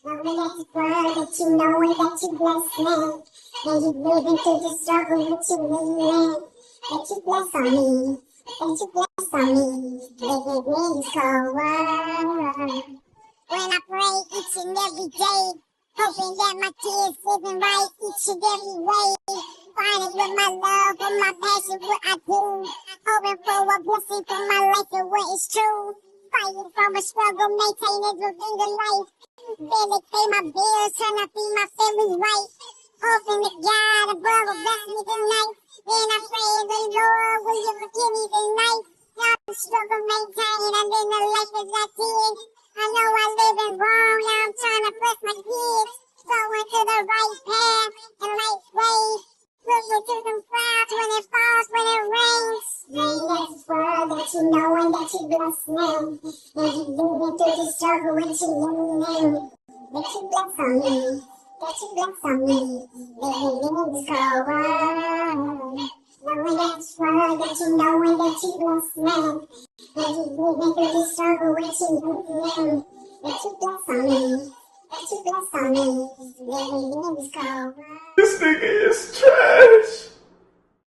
Knowing that you proud, that you know and that you blessed, man. And you living through the struggle with you, man. That you bless on me, that you bless on me. Living in this cold world. When I pray each and every day, hoping that my kids living right each and every way. Finding with my love, with my passion, what I do. Hoping for a blessing for my life and what is true. Fighting from a struggle, maintaining within the life. Barely pay my bills, trying to feed my family right. Hoping that God above will bless me tonight. Then I pray the Lord, will you forgive me tonight? Now I'm struggle, maintaining, and then the life is I did. I know I living wrong, now I'm trying to bless my kids. Going to the right path and right way. Looking to some clouds when it falls, when it rains. Knowing that it's world that you know and that you bless now. And you living through the struggle with you now. That you bless on me, that you bless on me. Living in this cold world. Knowing that it's world that you know and that you bless now. And you living through the struggle with you now. That you bless on me, that you bless on me. Living in this cold world. This nigga is trash.